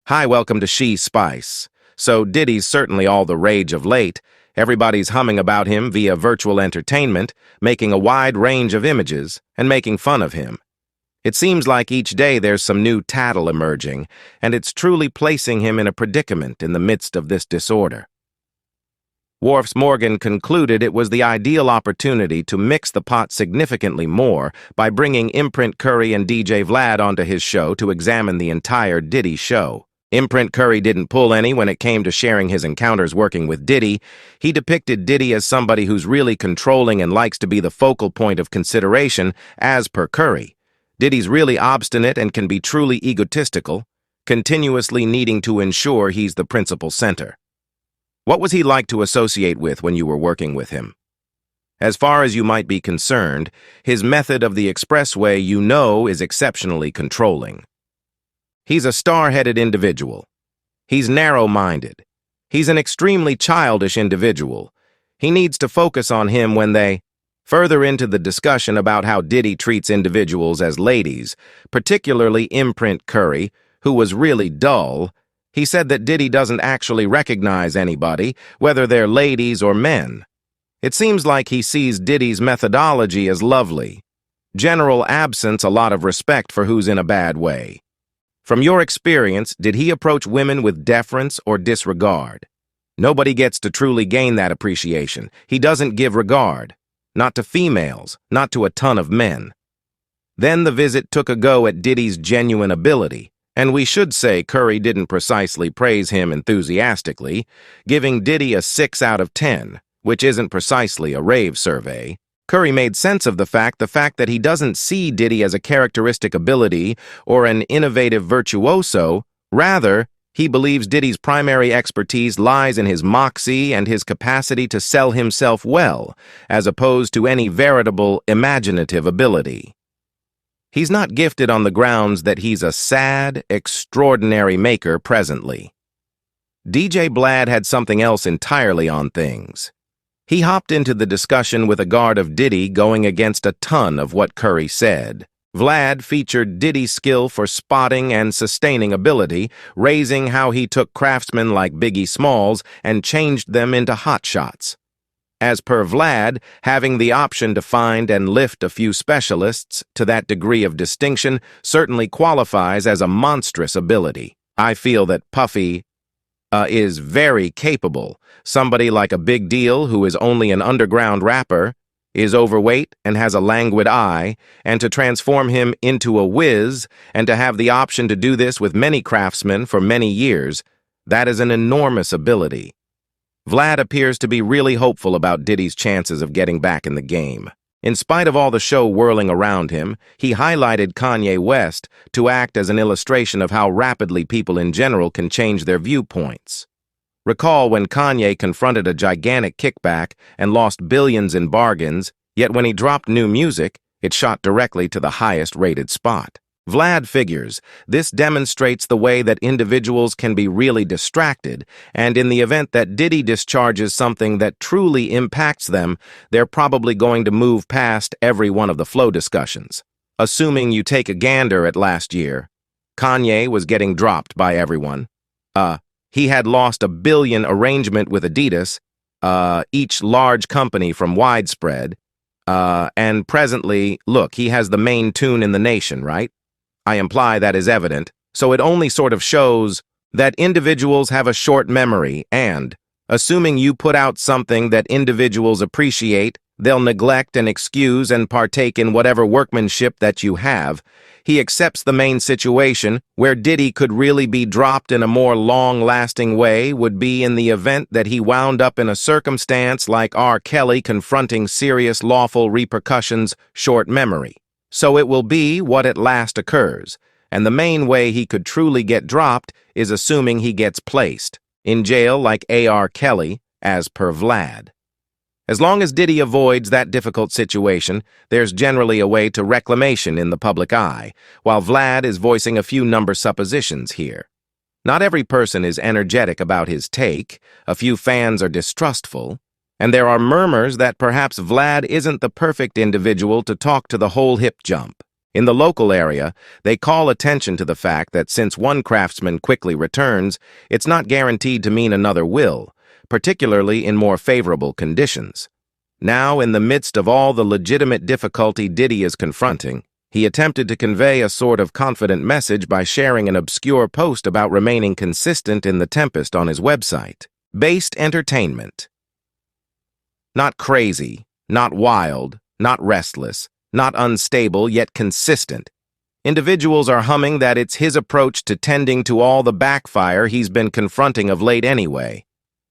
Hi, welcome to She Spice. So Diddy's certainly all the rage of late. Everybody's humming about him via virtual entertainment, making a wide range of images, and making fun of him. It seems like each day there's some new tattle emerging, and it's truly placing him in a predicament in the midst of this disorder. Piers Morgan concluded it was the ideal opportunity to mix the pot significantly more by bringing Imprint Curry and DJ Vlad onto his show to examine the entire Diddy show. Imprint Curry didn't pull any when it came to sharing his encounters working with Diddy. He depicted Diddy as somebody who's really controlling and likes to be the focal point of consideration, as per Curry. Diddy's really obstinate and can be truly egotistical, continuously needing to ensure he's the principal center. What was he like to associate with when you were working with him? As far as you might be concerned, his method of the expressway is exceptionally controlling. He's a star-headed individual. He's narrow-minded. He's an extremely childish individual. He needs to focus on him when they... Further into the discussion about how Diddy treats individuals as ladies, particularly Imprint Curry, who was really dull, he said that Diddy doesn't actually recognize anybody, whether they're ladies or men. It seems like he sees Diddy's methodology as lovely. General absence, a lot of respect for who's in a bad way. From your experience, did he approach women with deference or disregard? Nobody gets to truly gain that appreciation. He doesn't give regard. Not to females, not to a ton of men. Then the visit took a go at Diddy's genuine ability, and we should say Curry didn't precisely praise him enthusiastically, giving Diddy a 6 out of 10, which isn't precisely a rave survey. Curry made sense of the fact that he doesn't see Diddy as a characteristic ability or an innovative virtuoso. Rather, he believes Diddy's primary expertise lies in his moxie and his capacity to sell himself well, as opposed to any veritable imaginative ability. He's not gifted on the grounds that he's a sad, extraordinary maker presently. DJ Vlad had something else entirely on things. He hopped into the discussion with a guard of Diddy going against a ton of what Curry said. Vlad featured Diddy's skill for spotting and sustaining ability, raising how he took craftsmen like Biggie Smalls and changed them into hotshots. As per Vlad, having the option to find and lift a few specialists to that degree of distinction certainly qualifies as a monstrous ability. I feel that Puffy is very capable. Somebody like a Big Deal, who is only an underground rapper, is overweight and has a languid eye, and to transform him into a whiz, and to have the option to do this with many craftsmen for many years, that is an enormous ability. Vlad appears to be really hopeful about Diddy's chances of getting back in the game. In spite of all the show whirling around him, he highlighted Kanye West to act as an illustration of how rapidly people in general can change their viewpoints. Recall when Kanye confronted a gigantic kickback and lost billions in bargains, yet when he dropped new music, it shot directly to the highest-rated spot. Vlad figures this demonstrates the way that individuals can be really distracted, and in the event that Diddy discharges something that truly impacts them, they're probably going to move past every one of the flow discussions. Assuming you take a gander at last year, Kanye was getting dropped by everyone. He had lost a billion arrangement with Adidas, each large company from Widespread, and presently, look, he has the main tune in the nation, right? I imply that is evident, so it only sort of shows that individuals have a short memory and, assuming you put out something that individuals appreciate, they'll neglect and excuse and partake in whatever workmanship that you have. He accepts the main situation where Diddy could really be dropped in a more long-lasting way would be in the event that he wound up in a circumstance like R. Kelly confronting serious lawful repercussions, short memory. So it will be what at last occurs, and the main way he could truly get dropped is assuming he gets placed in jail like A.R. Kelly, as per Vlad. As long as Diddy avoids that difficult situation, there's generally a way to reclamation in the public eye, while Vlad is voicing a few number suppositions here. Not every person is energetic about his take, a few fans are distrustful, and there are murmurs that perhaps Vlad isn't the perfect individual to talk to the whole hip jump. In the local area, they call attention to the fact that since one craftsman quickly returns, it's not guaranteed to mean another will, particularly in more favorable conditions. Now, in the midst of all the legitimate difficulty Diddy is confronting, he attempted to convey a sort of confident message by sharing an obscure post about remaining consistent in the tempest on his website. Based entertainment. Not crazy, not wild, not restless, not unstable, yet consistent. Individuals are humming that it's his approach to tending to all the backfire he's been confronting of late anyway.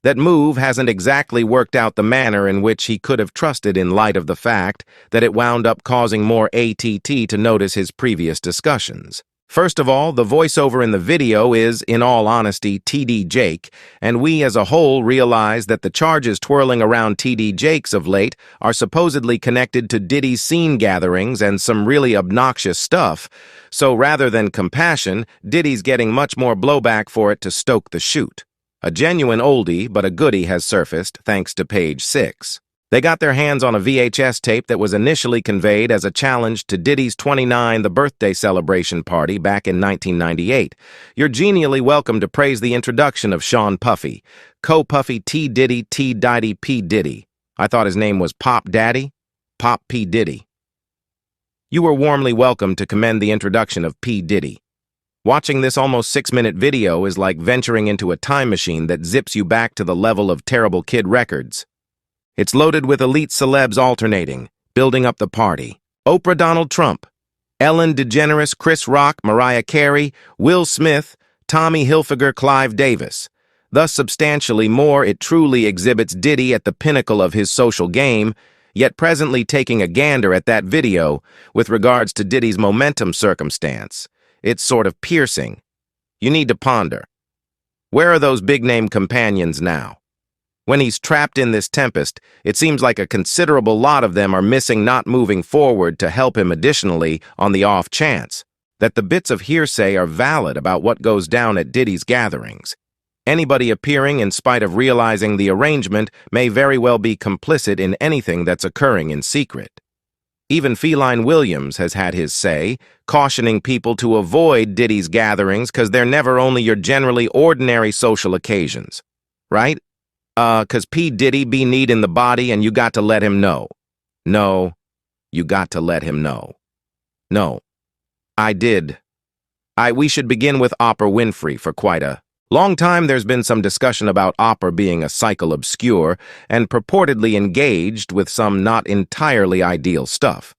That move hasn't exactly worked out the manner in which he could have trusted in light of the fact that it wound up causing more ATT to notice his previous discussions. First of all, the voiceover in the video is, in all honesty, TD Jake, and we as a whole realize that the charges twirling around TD Jakes of late are supposedly connected to Diddy's scene gatherings and some really obnoxious stuff, so rather than compassion, Diddy's getting much more blowback for it to stoke the shoot. A genuine oldie, but a goodie has surfaced, thanks to Page 6. They got their hands on a VHS tape that was initially conveyed as a challenge to Diddy's 29th birthday celebration party back in 1998. You're genially welcome to praise the introduction of Sean Puffy, Co-Puffy T. Diddy T. Diddy P. Diddy. I thought his name was Pop Daddy? Pop P. Diddy. You were warmly welcome to commend the introduction of P. Diddy. Watching this almost 6-minute video is like venturing into a time machine that zips you back to the level of Terrible Kid Records. It's loaded with elite celebs alternating, building up the party. Oprah Donald Trump, Ellen DeGeneres, Chris Rock, Mariah Carey, Will Smith, Tommy Hilfiger, Clive Davis. Thus substantially more, it truly exhibits Diddy at the pinnacle of his social game, yet presently taking a gander at that video with regards to Diddy's momentum circumstance. It's sort of piercing. You need to ponder. Where are those big-name companions now? When he's trapped in this tempest, it seems like a considerable lot of them are missing, not moving forward to help him additionally on the off chance that the bits of hearsay are valid about what goes down at Diddy's gatherings. Anybody appearing in spite of realizing the arrangement may very well be complicit in anything that's occurring in secret. Even Feline Williams has had his say, cautioning people to avoid Diddy's gatherings because they're never only your generally ordinary social occasions, right? 'Cause P. Diddy be need in the body and you got to let him know. No, you got to let him know. No, I did. We should begin with Oprah Winfrey for quite a long time. There's been some discussion about Oprah being a cycle obscure and purportedly engaged with some not entirely ideal stuff.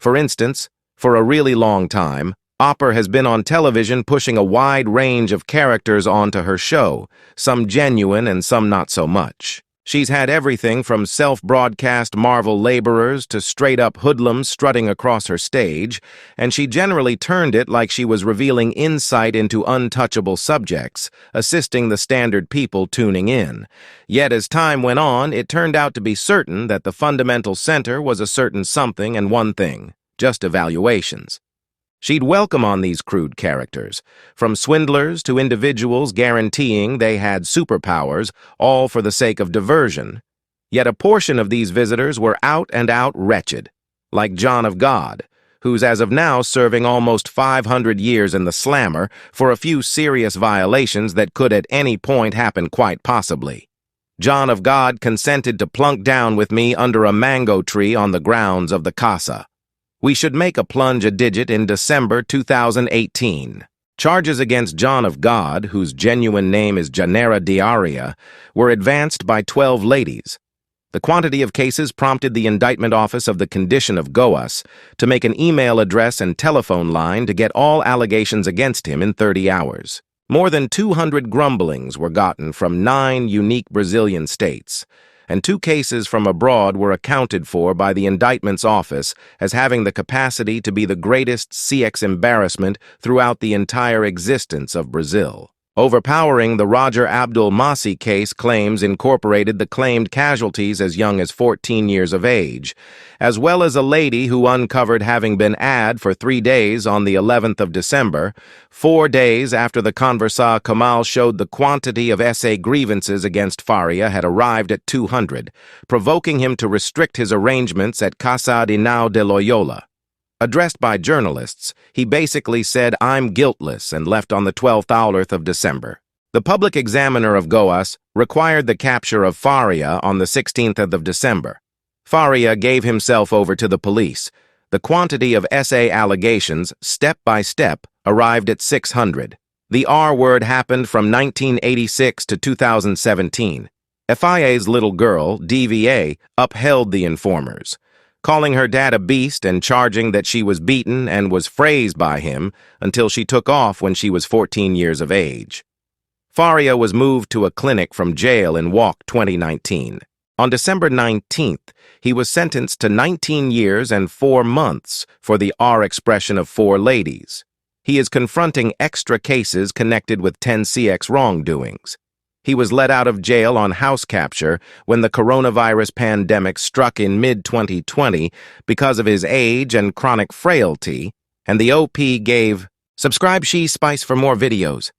For instance, for a really long time, Oprah has been on television pushing a wide range of characters onto her show, some genuine and some not so much. She's had everything from self-broadcast Marvel laborers to straight-up hoodlums strutting across her stage, and she generally turned it like she was revealing insight into untouchable subjects, assisting the standard people tuning in. Yet as time went on, it turned out to be certain that the fundamental center was a certain something and one thing, just evaluations. She'd welcome on these crude characters, from swindlers to individuals guaranteeing they had superpowers, all for the sake of diversion. Yet a portion of these visitors were out-and-out wretched, like John of God, who's as of now serving almost 500 years in the slammer for a few serious violations that could at any point happen quite possibly. John of God consented to plunk down with me under a mango tree on the grounds of the casa. We should make a plunge a digit in December 2018. Charges against John of God, whose genuine name is Janera Diaria, were advanced by 12 ladies. The quantity of cases prompted the indictment office of the Condition of Goas to make an email address and telephone line to get all allegations against him in 30 hours. More than 200 grumblings were gotten from 9 unique Brazilian states, and 2 cases from abroad were accounted for by the indictment's office as having the capacity to be the greatest CX embarrassment throughout the entire existence of Brazil. Overpowering, the Roger Abdul Masi case claims incorporated the claimed casualties as young as 14 years of age, as well as a lady who uncovered having been ad for 3 days on the 11th of December, 4 days after the Conversa Kamal showed the quantity of SA grievances against Faria had arrived at 200, provoking him to restrict his arrangements at Casa de Nau de Loyola. Addressed by journalists, he basically said, "I'm guiltless," and left on the 12th hour of December. The public examiner of Goas required the capture of Faria on the 16th of December. Faria gave himself over to the police. The quantity of SA allegations, step by step, arrived at 600. The R word happened from 1986 to 2017. FIA's little girl, DVA, upheld the informers, calling her dad a beast and charging that she was beaten and was phrased by him until she took off when she was 14 years of age. Faria was moved to a clinic from jail in WALK 2019. On December 19th, he was sentenced to 19 years and 4 months for the R expression of 4 ladies. He is confronting extra cases connected with 10CX wrongdoings. He was let out of jail on house capture when the coronavirus pandemic struck in mid-2020 because of his age and chronic frailty, and the OP gave, "Subscribe She Spice for more videos."